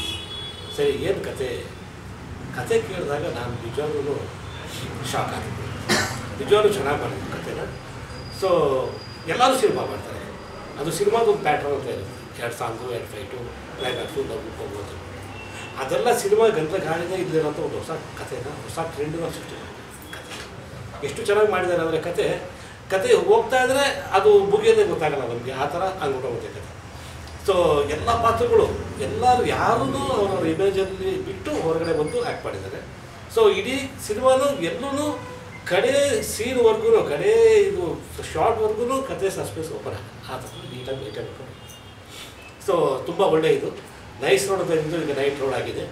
ಸರಿ, ಏನು ಕತೆ ಕೇಳಿದಾಗ ನಾನು ನಿಜವಾಗ್ಲೂ ಶಾಕ್ ಆಗಿದ್ದೆ. ನಿಜವಾಗ್ಲೂ ಚೆನ್ನಾಗಿ ಮಾಡಿದ್ವಿ ಕತೆನ. ಸೊ ಎಲ್ಲರೂ ಸಿನಿಮಾ ಮಾಡ್ತಾರೆ. ಅದು ಸಿನಿಮಾದೊಂದು ಪ್ಯಾಟ್ರನ್ ಅಂತ ಇರುತ್ತೆ. 2 ಸಾಂಗು, 2 ಫೈಟು, ಕ್ಲೈಮ್ಯಾಕ್ಸು, ನಗು ಹೋಗೋದು. ಅದೆಲ್ಲ ಸಿನಿಮಾ ಗಂಟೆಗಾಳಿದೆ ಇಲ್ಲಿರೋಂಥ ಒಂದು ಹೊಸ ಕಥೆನ, ಹೊಸ ಟ್ರೆಂಡನ್ನ ಸೃಷ್ಟಿ ಮಾಡಿದೆ. ಕತೆ ಎಷ್ಟು ಚೆನ್ನಾಗಿ ಮಾಡಿದ್ದಾರೆ ಅಂದರೆ ಕತೆ ಹೋಗ್ತಾ ಇದ್ದರೆ ಅದು ಮುಗಿಯೋದೇ ಗೊತ್ತಾಗಲ್ಲ ನಮಗೆ. ಆ ಥರ ಹೋಗುತ್ತೆ ಕತೆ. ಸೊ ಎಲ್ಲ ಪಾತ್ರಗಳು ಎಲ್ಲರೂ ಯಾರೂ ಅವರವ್ರ ಇಮೇಜಲ್ಲಿ ಬಿಟ್ಟು ಹೊರಗಡೆ ಬಂದು ಆ್ಯಕ್ಟ್ ಮಾಡಿದ್ದಾರೆ. ಸೊ ಇಡೀ ಸಿನಿಮಾನು ಎಲ್ಲೂ ಕಡೆ ಸೀನ್ವರೆಗೂ, ಕಡೆ ಇದು ಶಾರ್ಟ್ವರೆಗೂ ಕತೆ ಸಸ್ಪೆನ್ಸ್ ಓಪನ್ ಆಗ ಆ ಥರ ನೀಟಾಗಿ ಓಪನ್. ಸೊ ತುಂಬ ಒಳ್ಳೆಯ ಇದು. ನೈಸ್ ರೋಡ್ ಅಂತ ಇದ್ದು ಈಗ ನೈಟ್ ರೋಡ್ ಆಗಿದೆ.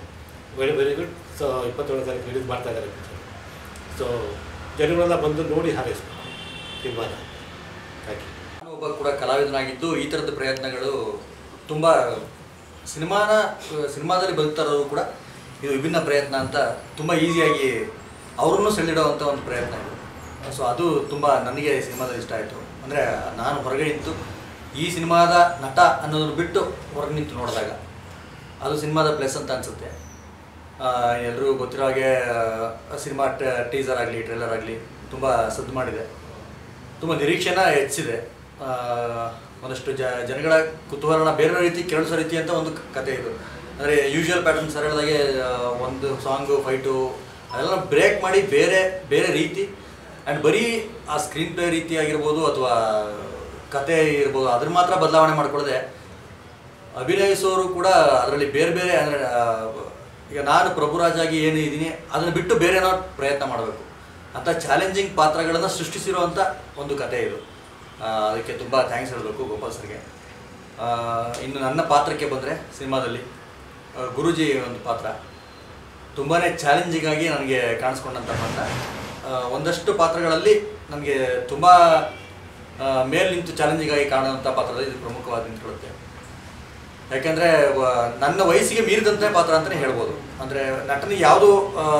Very good. ಸೊ 27ನೇ ತಾರೀಕು ರಿಲೀಸ್ ಮಾಡ್ತಾ ಇದ್ದಾರೆ. ಸೊ ಜನಗಳೆಲ್ಲ ಬಂದು ನೋಡಿ ಹಾರೈಸ್ಬೇಕು ಸಿನಿಮಾನ. Thank you. ನಾನು ಒಬ್ಬ ಕೂಡ ಕಲಾವಿದನಾಗಿದ್ದು ಈ ಥರದ ಪ್ರಯತ್ನಗಳು ತುಂಬ ಸಿನಿಮಾದಲ್ಲಿ ಬದುಕ್ತಾ ಇರೋರು ಕೂಡ ಇದು ವಿಭಿನ್ನ ಪ್ರಯತ್ನ ಅಂತ ತುಂಬ ಈಸಿಯಾಗಿ ಅವ್ರನ್ನೂ ಸೆಳೆದಿಡೋವಂಥ ಒಂದು ಪ್ರಯತ್ನ ಇದು. ಸೊ ಅದು ತುಂಬ ನನಗೆ ಸಿನಿಮಾದಲ್ಲಿ ಇಷ್ಟ ಆಯಿತು. ಅಂದರೆ ನಾನು ಹೊರಗಡೆ ನಿಂತು ಈ ಸಿನಿಮಾದ ನಟ ಅನ್ನೋದನ್ನು ಬಿಟ್ಟು ಹೊರಗೆ ನಿಂತು ನೋಡಿದಾಗ ಅದು ಸಿನಿಮಾದ ಪ್ಲಸ್ ಅಂತ ಅನಿಸುತ್ತೆ. ಎಲ್ಲರೂ ಗೊತ್ತಿರೋ ಹಾಗೆ ಸಿನಿಮಾ ಟೀಸರ್ ಆಗಲಿ ಟ್ರೇಲರ್ ಆಗಲಿ ತುಂಬ ಸದ್ದು ಮಾಡಿದೆ, ತುಂಬ ನಿರೀಕ್ಷೆನ ಹೆಚ್ಚಿದೆ. ಒಂದಷ್ಟು ಜನಗಳ ಕುತೂಹಲನ ಬೇರೆ ರೀತಿ ಕೆರಳಿಸೋ ರೀತಿ ಅಂತ ಒಂದು ಕತೆ ಇದು. ಅಂದರೆ ಯೂಶುವಲ್ ಪ್ಯಾಟರ್ನ್ ಸರ್ ಹೇಳಿದಾಗೆ ಒಂದು ಸಾಂಗು ಫೈಟು ಅದೆಲ್ಲ ಬ್ರೇಕ್ ಮಾಡಿ ಬೇರೆ ರೀತಿ ಆ್ಯಂಡ್ ಬರೀ ಆ ಸ್ಕ್ರೀನ್ ಪ್ಲೇ ರೀತಿ ಆಗಿರ್ಬೋದು ಅಥವಾ ಕತೆ ಇರ್ಬೋದು ಅದ್ರ ಮಾತ್ರ ಬದಲಾವಣೆ ಮಾಡ್ಕೊಳ್ಳದೆ ಅಭಿನಯಿಸೋರು ಕೂಡ ಅದರಲ್ಲಿ ಬೇರೆ ಅಂದರೆ ಈಗ ನಾನು ಪ್ರಭುರಾಜಾಗಿ ಏನು ಇದ್ದೀನಿ ಅದನ್ನು ಬಿಟ್ಟು ಬೇರೆ ಏನೋ ಪ್ರಯತ್ನ ಮಾಡಬೇಕು ಅಂತ ಚಾಲೆಂಜಿಂಗ್ ಪಾತ್ರಗಳನ್ನು ಸೃಷ್ಟಿಸಿರುವಂಥ ಒಂದು ಕತೆ ಇದು. ಅದಕ್ಕೆ ತುಂಬ ಥ್ಯಾಂಕ್ಸ್ ಹೇಳಬೇಕು ಗೋಪಾಲ್ ಸರ್ಗೆ. ಇನ್ನು ನನ್ನ ಪಾತ್ರಕ್ಕೆ ಬಂದರೆ ಸಿನಿಮಾದಲ್ಲಿ ಗುರೂಜಿ ಒಂದು ಪಾತ್ರ ತುಂಬಾ ಚಾಲೆಂಜಿಂಗ್ ಆಗಿ ನನಗೆ ಕಾಣಿಸ್ಕೊಂಡಂಥ ಪಾತ್ರ. ಒಂದಷ್ಟು ಪಾತ್ರಗಳಲ್ಲಿ ನನಗೆ ತುಂಬ ಮೇಲೆ ನಿಂತು ಚಾಲೆಂಜಿಂಗ್ ಆಗಿ ಕಾಣುವಂಥ ಪಾತ್ರದಲ್ಲಿ ಇದು ಪ್ರಮುಖವಾಗಿ ನಿಂತ್ಕೊಳ್ಳುತ್ತೆ. ಯಾಕೆಂದರೆ ನನ್ನ ವಯಸ್ಸಿಗೆ ಮೀರಿದಂಥ ಪಾತ್ರ ಅಂತಲೇ ಹೇಳ್ಬೋದು. ಅಂದರೆ ನಟನಿಗೆ ಯಾವುದೂ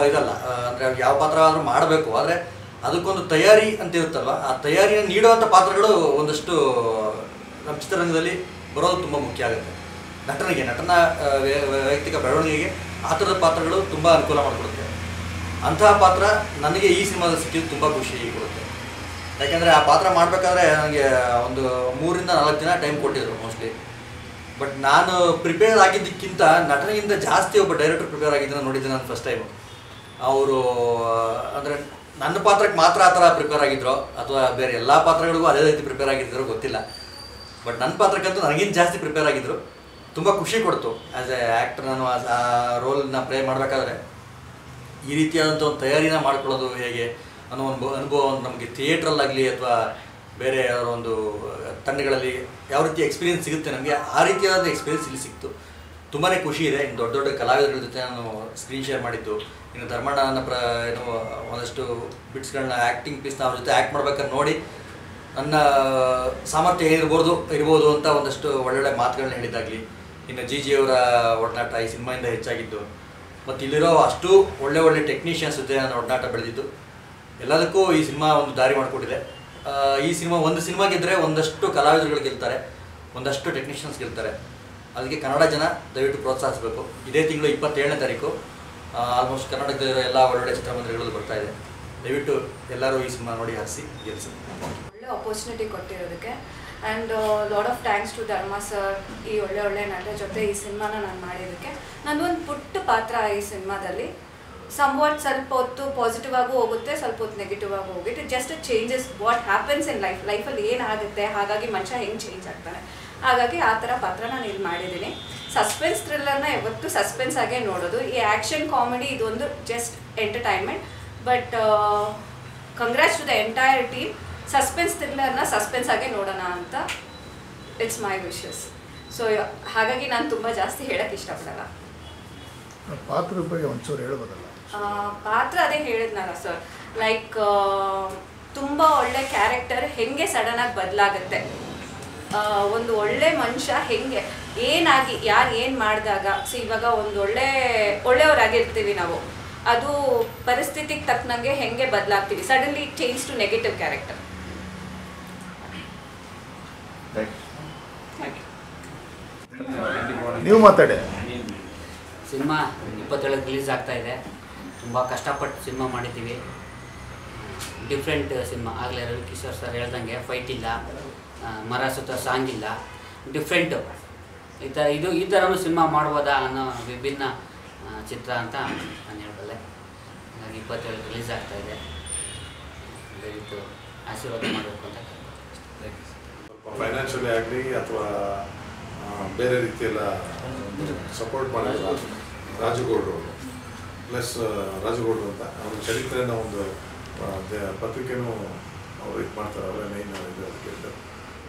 ಇದಲ್ಲ, ಅಂದರೆ ಯಾವ ಪಾತ್ರ ಆದರೂ ಮಾಡಬೇಕು, ಆದರೆ ಅದಕ್ಕೊಂದು ತಯಾರಿ ಅಂತ ಇರುತ್ತಲ್ವ, ಆ ತಯಾರಿಯನ್ನು ನೀಡುವಂಥ ಪಾತ್ರಗಳು ಒಂದಷ್ಟು ನಮ್ಮ ಚಿತ್ರರಂಗದಲ್ಲಿ ಬರೋದು ತುಂಬ ಮುಖ್ಯ ಆಗುತ್ತೆ. ನಟನ ವೈಯಕ್ತಿಕ ಬೆಳವಣಿಗೆಗೆ ಆ ಥರದ ಪಾತ್ರಗಳು ತುಂಬ ಅನುಕೂಲ ಮಾಡಿಕೊಡುತ್ತೆ. ಅಂತಹ ಪಾತ್ರ ನನಗೆ ಈ ಸಿನಿಮಾದಲ್ಲಿ ಸಿಕ್ಕಿದ್ದು ತುಂಬ ಖುಷಿ ಕೊಡುತ್ತೆ. ಯಾಕೆಂದರೆ ಆ ಪಾತ್ರ ಮಾಡಬೇಕಾದ್ರೆ ನನಗೆ ಒಂದು 3 ರಿಂದ 4 ದಿನ ಟೈಮ್ ಕೊಟ್ಟಿದ್ರು ಮೋಸ್ಟ್ಲಿ. ಬಟ್ ನಾನು ಪ್ರಿಪೇರ್ ಆಗಿದ್ದಕ್ಕಿಂತ ನಟನಿಗಿಂತ ಜಾಸ್ತಿ ಒಬ್ಬ ಡೈರೆಕ್ಟರ್ ಪ್ರಿಪೇರ್ ಆಗಿದ್ದನ್ನು ನೋಡಿದ್ದೆ ನಾನು ಫಸ್ಟ್ ಟೈಮು. ಅವರು ಅಂದರೆ ನನ್ನ ಪಾತ್ರಕ್ಕೆ ಮಾತ್ರ ಆ ಥರ ಪ್ರಿಪೇರ್ ಆಗಿದ್ರು ಅಥವಾ ಬೇರೆ ಎಲ್ಲ ಪಾತ್ರಗಳಿಗೂ ಅದೇ ರೀತಿ ಪ್ರಿಪೇರ್ ಆಗಿದ್ದರು ಗೊತ್ತಿಲ್ಲ. ಬಟ್ ನನ್ನ ಪಾತ್ರಕ್ಕಂತೂ ನನಗಿಂತ ಜಾಸ್ತಿ ಪ್ರಿಪೇರ್ ಆಗಿದ್ದರು. ತುಂಬ ಖುಷಿ ಕೊಡ್ತು. ಆ್ಯಸ್ ಎ ಆ್ಯಕ್ಟರ್ ನಾನು ಆ ರೋಲ್ನ ಪ್ಲೇ ಮಾಡಬೇಕಾದ್ರೆ ಈ ರೀತಿಯಾದಂಥ ಒಂದು ತಯಾರಿನ ಮಾಡ್ಕೊಳ್ಳೋದು ಹೇಗೆ ಅನ್ನೋ ಒಂದು ಅನುಭವ ನಮಗೆ ಥಿಯೇಟ್ರಲ್ಲಾಗಲಿ ಅಥವಾ ಬೇರೆ ಯಾರೋ ಒಂದು ತಂಡಗಳಲ್ಲಿ ಯಾವ ರೀತಿ ಎಕ್ಸ್ಪೀರಿಯೆನ್ಸ್ ಸಿಗುತ್ತೆ ನಮಗೆ, ಆ ರೀತಿಯಾದ ಎಕ್ಸ್ಪೀರಿಯೆನ್ಸ್ ಇಲ್ಲಿ ಸಿಕ್ತು. ತುಂಬಾ ಖುಷಿ ಇದೆ. ಇನ್ನು ದೊಡ್ಡ ದೊಡ್ಡ ಕಲಾವಿದರ ಜೊತೆ ನಾನು ಸ್ಕ್ರೀನ್ ಶೇರ್ ಮಾಡಿದ್ದು, ಇನ್ನು ಧರ್ಮಣ್ಣನ ಏನೋ ಒಂದಷ್ಟು ಬಿಟ್ಸ್ಗಳನ್ನ ಆ್ಯಕ್ಟಿಂಗ್ ಪೀಸ್ನ ಅವ್ರ ಜೊತೆ ಆ್ಯಕ್ಟ್ ಮಾಡ್ಬೇಕಾದ್ರೆ ನೋಡಿ ನನ್ನ ಸಾಮರ್ಥ್ಯ ಇರ್ಬೋದು ಅಂತ ಒಂದಷ್ಟು ಒಳ್ಳೊಳ್ಳೆ ಮಾತುಗಳನ್ನ ಹೇಳಿದ್ದಾಗಲಿ, ಇನ್ನು ಜಿ ಅವರ ಒಡನಾಟ ಈ ಸಿನಿಮಾಯಿಂದ ಹೆಚ್ಚಾಗಿದ್ದು, ಮತ್ತು ಇಲ್ಲಿರೋ ಅಷ್ಟು ಒಳ್ಳೆ ಟೆಕ್ನಿಷಿಯನ್ಸ್ ಜೊತೆ ನನ್ನ ಒಡನಾಟ ಬೆಳೆದಿದ್ದು, ಎಲ್ಲದಕ್ಕೂ ಈ ಸಿನಿಮಾ ಒಂದು ದಾರಿ ಮಾಡಿಕೊಟ್ಟಿದೆ. ಈ ಸಿನಿಮಾ ಒಂದು ಸಿನಿಮಾ ಗೆದ್ದರೆ ಒಂದಷ್ಟು ಕಲಾವಿದರುಗಳು ಗೆಲ್ತಾರೆ, ಒಂದಷ್ಟು ಟೆಕ್ನಿಷಿಯನ್ಸ್ ಗೆಲ್ತಾರೆ. ಅದಕ್ಕೆ ಕನ್ನಡ ಜನ ದಯವಿಟ್ಟು ಪ್ರೋತ್ಸಾಹಿಸಬೇಕು. ಇದೇ ತಿಂಗಳು 27ನೇ ತಾರೀಕು ಆಲ್ಮೋಸ್ಟ್ ಕರ್ನಾಟಕದಲ್ಲಿರೋ ಎಲ್ಲ ಒಳ್ಳೊಳ್ಳೆ ಚಿತ್ರಮಂದಿರಗಳು ಬರ್ತಾ ಇದೆ. ದಯವಿಟ್ಟು ಎಲ್ಲರೂ ಈ ಸಿನಿಮಾ ನೋಡಿ ಹರಿಸಿ ಗೆಲ್ಲಿಸಿ. ಒಳ್ಳೆ ಆಪರ್ಚುನಿಟಿ ಕೊಟ್ಟಿರೋದಕ್ಕೆ and lot of thanks to Dharma sir. ಈ ಒಳ್ಳೆ ನಟ ಜೊತೆ ಈ ಸಿನಿಮಾನ ನಾನು ಮಾಡಿದ್ದಕ್ಕೆ ನನ್ನೊಂದು ಪುಟ್ಟ ಪಾತ್ರ ಈ ಸಿನಿಮಾದಲ್ಲಿ somewhat ಸ್ವಲ್ಪ ಹೊತ್ತು ಪಾಸಿಟಿವ್ ಆಗೂ ಹೋಗುತ್ತೆ, ಸ್ವಲ್ಪ ಹೊತ್ತು ನೆಗೆಟಿವ್ ಆಗೂ ಹೋಗುತ್ತೆ. Just changes what happens in ಲೈಫಲ್ಲಿ ಏನಾಗುತ್ತೆ, ಹಾಗಾಗಿ ಮನುಷ್ಯ ಹೆಂಗೆ ಚೇಂಜ್ ಆಗ್ತಾನೆ, ಹಾಗಾಗಿ ಆ ಥರ ಪಾತ್ರ ನಾನು ಇಲ್ಲಿ ಮಾಡಿದ್ದೀನಿ. ಸಸ್ಪೆನ್ಸ್ ಥ್ರಿಲ್ಲರ್ನ ಯಾವತ್ತೂ ಸಸ್ಪೆನ್ಸ್ ಆಗೇ ನೋಡೋದು. ಈ ಆ್ಯಕ್ಷನ್ ಕಾಮಿಡಿ ಇದೊಂದು just entertainment. But congrats to the entire team. Suspense ಥ್ರಿಲ್ಲರ್ನ ಸಸ್ಪೆನ್ಸ್ ಆಗೇ ನೋಡೋಣ ಅಂತ ಇಟ್ಸ್ ಮೈ ವಿಶಸ್. ಸೊ ಹಾಗಾಗಿ ನಾನು ತುಂಬ ಜಾಸ್ತಿ ಹೇಳೋಕ್ಕೆ ಇಷ್ಟಪಡಲ್ಲ. ಪಾತ್ರದ ಬಗ್ಗೆ ಒಂಚೂರು ಹೇಳ್ಬೋದಲ್ಲ? ಪಾತ್ರ ಅದೇ ಹೇಳಿದ್ನಲ್ಲ ಸರ್, ಲೈಕ್ ತುಂಬ ಒಳ್ಳೆ ಕ್ಯಾರೆಕ್ಟರ್ ಹೆಂಗೆ ಸಡನ್ನಾಗಿ ಬದಲಾಗುತ್ತೆ, ಒಂದು ಒಳ್ಳೆ ಮನುಷ್ಯ ಹೆಂಗೆ ಏನಾಗಿ ಯಾರು ಏನು ಮಾಡಿದಾಗ, ಸೊ ಇವಾಗ ಒಂದು ಒಳ್ಳೆಯವರಾಗಿರ್ತೀವಿ ನಾವು, ಅದು ಪರಿಸ್ಥಿತಿಗೆ ತಕ್ಕನಂಗೆ ಹೆಂಗೆ ಬದಲಾಗ್ತೀವಿ, suddenly change to negative character. ನೀವು ಮಾತಾಡಿ. ಸಿನಿಮಾ 27ಕ್ಕೆ ರಿಲೀಸ್ ಆಗ್ತಾ ಇದೆ. ತುಂಬ ಕಷ್ಟಪಟ್ಟು ಸಿನಿಮಾ ಮಾಡಿದ್ದೀವಿ. Different cinema. ಆಗಲೇ ರವಿಕಿಶೋರ್ ಸರ್ ಹೇಳ್ದಂಗೆ ಫೈಟ್ ಇಲ್ಲ, ಮರ ಸುತ್ತ ಸಾಂಗ್ ಇಲ್ಲ, ಡಿಫ್ರೆಂಟು. ಈ ಥರನೂ ಸಿನಿಮಾ ಮಾಡ್ಬೋದಾ ಅನ್ನೋ ವಿಭಿನ್ನ ಚಿತ್ರ ಅಂತ ನಾನು ಹೇಳಬಲ್ಲೆ. ಹಾಗಾಗಿ 27ಕ್ಕೆ ರಿಲೀಸ್ ಆಗ್ತಾ ಇದೆ. ದಯವಿಟ್ಟು ಆಶೀರ್ವಾದ ಮಾಡಬೇಕು ಅಂತ ಫೈನಾನ್ಷಿಯಲಿ ಆಗಲಿ ಅಥವಾ ಬೇರೆ ರೀತಿಯೆಲ್ಲ ಸಪೋರ್ಟ್ ಮಾಡಿದ್ರು ರಾಜುಗೌಡರು. ಪ್ಲಸ್ ರಾಜುಗೌಡರು ಅಂತ ಅವ್ರ ಚರಿತ್ರೆನ ಒಂದು ಪತ್ರಿಕೆನೂ ಅವರು ಇದು ಮಾಡ್ತಾರೆ, ಅವರೇ ಮೇಯ್ನ್ ಇದು ಅದಕ್ಕೆ.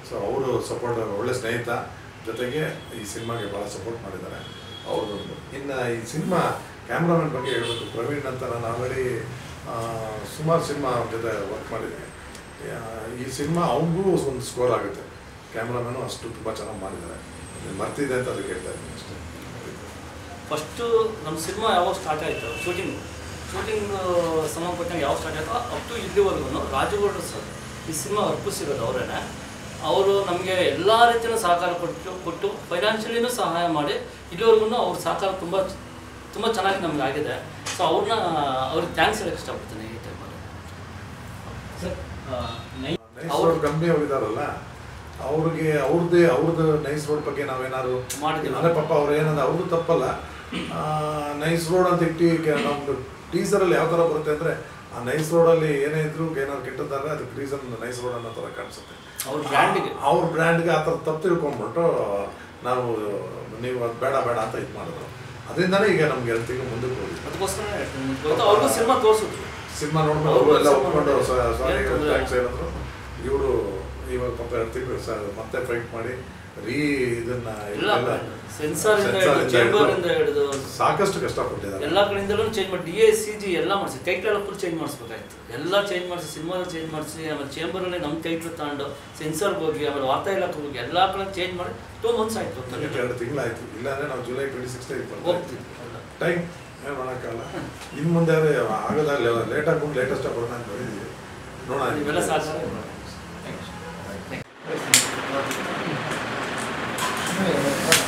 ಸೊ ಅವರು ಸಪೋರ್ಟ್, ಒಳ್ಳೆ ಸ್ನೇಹಿತ, ಜೊತೆಗೆ ಈ ಸಿನಿಮಾಗೆ ಭಾಳ ಸಪೋರ್ಟ್ ಮಾಡಿದ್ದಾರೆ ಅವ್ರದ್ದೊಂದು. ಇನ್ನು ಈ ಸಿನಿಮಾ ಕ್ಯಾಮ್ರಾಮನ್ ಬಗ್ಗೆ ಹೇಳಬೇಕು. ಪ್ರವೀಣ್ ಅಂತ ನಾನು ಆಲ್ರೆಡಿ ಸುಮಾರು ಸಿನಿಮಾ ಅವ್ರ ಜೊತೆ ವರ್ಕ್ ಮಾಡಿದ್ದೀನಿ. ಈ ಸಿನಿಮಾ ಅವ್ರಿಗೂ ಒಂದು ಸ್ಕೋರ್ ಆಗುತ್ತೆ. ಕ್ಯಾಮ್ರಾಮನ್ನು ಅಷ್ಟು ತುಂಬ ಚೆನ್ನಾಗಿ ಮಾಡಿದ್ದಾರೆ. ಮರ್ತಿದೆ ಅಂತ ಅದಕ್ಕೆ ಹೇಳ್ತಾ ಇದ್ದೀನಿ ಅಷ್ಟೇ. ಫಸ್ಟು ನಮ್ಮ ಸಿನಿಮಾ ಯಾವಾಗ ಸ್ಟಾರ್ಟ್ ಆಯಿತು, ಶೂಟಿಂಗ್ ಸಂಬಂಧಪಟ್ಟಂಗೆ ಯಾವಾಗ ಸ್ಟಾರ್ಟ್ ಆಯಿತು ಅಪ್ ಟು ಇಲ್ಲಿವರೆಗೂ ರಾಜುಗೌಡರು ಸರ್ ಈ ಸಿನಿಮಾ ಅರ್ಪಿಸಿರೋದು ಅವರೇನೆ. ಅವರು ನಮಗೆ ಎಲ್ಲ ರೀತಿಯೂ ಸಹಕಾರ ಕೊಟ್ಟು ಫೈನಾನ್ಷಿಯಲಿನೂ ಸಹಾಯ ಮಾಡಿ ಇಲ್ಲಿವರೆಗೂ ಅವ್ರ ಸಹಕಾರ ತುಂಬ ಚೆನ್ನಾಗಿ ನಮ್ಗೆ ಆಗಿದೆ. ಸೊ ಅವ್ರಿಗೆ ಥ್ಯಾಂಕ್ಸ್ ಹೇಳಕ್ಕೆ ಇಷ್ಟಪಡ್ತೀನಿ ಈ ಟೈಮಲ್ಲಿ. ಅವ್ರ ಕಂಪ್ನಿ ಹೋಗಿದಾರಲ್ಲ, ಅವ್ರದ್ದು ನೈಸ್ ರೋಡ್ ಬಗ್ಗೆ ನಾವೇನಾದ್ರು ಮಾಡಿದ್ದೀವಿ ಅಂದರೆ ಪಾಪ ಅವ್ರು ಏನಂದ್ರೆ ಅವ್ರದ್ದು ತಪ್ಪಲ್ಲ. ನೈಸ್ ರೋಡ್ ಅಂತ ಇಟ್ಟು ನಮ್ಮದು ಟೀಸರಲ್ಲಿ ಯಾವ ಥರ ಬರುತ್ತೆ ಅಂದರೆ, ಆ ನೈಸ್ ರೋಡಲ್ಲಿ ಏನೇ ಇದ್ರು ಏನಾದ್ರು ಕೆಟ್ಟದಾದ್ರೆ ಅದಕ್ಕೆ ರೀಸನ್ ನೈಸ್ ರೋಡ್ ಅನ್ನೋ ಥರ ಕಾಣಿಸುತ್ತೆ. ಅವ್ರ ಬ್ರ್ಯಾಂಡ್ಗೆ ಆ ಥರ ತಪ್ಪು ತಿಳ್ಕೊಂಡ್ಬಿಟ್ಟು ನಾವು ನೀವು ಅದು ಬೇಡ ಅಂತ ಇದು ಮಾಡಿದ್ರು. ಅದರಿಂದನೇ ಈಗ ನಮ್ಗೆ 2 ತಿಂಗಳು ಮುಂದಕ್ಕೆ ಹೋಗಿ ಅದಕ್ಕೋಸ್ಕರ ಅವ್ರಿಗೂ ಸಿನಿಮಾ ತೋರಿಸಿದ್ರು. ಸಿನಿಮಾ ನೋಡ್ಕೊಂಡು ಅವರು ಎಲ್ಲ ಒಪ್ಕೊಂಡು ಸಾರಿ ಥ್ಯಾಂಕ್ಸ್ ಹೇಳಿದ್ರು. ಇವರು ಇವಾಗ ಪಾಪ 2 ತಿಂಗಳು ಮತ್ತೆ ಫೈಟ್ ಮಾಡಿ ಇದನ್ನ ಸಾಕಷ್ಟು ಕಷ್ಟಪಟ್ಟಿದ್ದಾರೆ. ಎಲ್ಲ ಕಡೆಯಿಂದಲೂ ಚೇಂಜ್ ಮಾಡಿ DA CG ಎಲ್ಲ ಮಾಡಿಸಿ, ಟೈಟ್ಲೆಲ್ಲ ಫುಲ್ ಚೇಂಜ್ ಮಾಡಿಸ್ಬೇಕಾಯ್ತು. ಎಲ್ಲ ಚೇಂಜ್ ಮಾಡಿಸಿ, ಸಿನಿಮಾದ ಚೇಂಜ್ ಮಾಡಿಸಿ, ಆಮೇಲೆ ಚೇಂಬರಲ್ಲಿ ನಮ್ಮ ಟೈಟ್ಲ್ ತಗೊಂಡು ಸೆನ್ಸರ್ಗೆ ಹೋಗಿ, ಆಮೇಲೆ ವಾರ್ತಾ ಇಲಾಖೆಗೆ ಹೋಗಿ ಎಲ್ಲ ಕಡೆ ಚೇಂಜ್ ಮಾಡಿ 2 ಮಂತ್ಸ್ ಆಯಿತು. 2 ತಿಂಗಳಾಯಿತು. ಇಲ್ಲಾಂದರೆ ನಾವು ಜುಲೈ 26 ಹೋಗ್ತೀವಿ. ಟೈಮ್ ಏನು ಮಾಡೋಕ್ಕಲ್ಲ. ಇನ್ನು ಮುಂದೆ ಆಗೋದಾಗ ಲೇಟಾಗಿ ಬಂದು ಲೇಟೆಸ್ಟಾಗಿ ಬರೋಣ ಅಂತ ಬಂದಿದ್ದೀವಿ. ನೋಡೋಣ. ಇವೆಲ್ಲ ಸಾಕು. Yeah.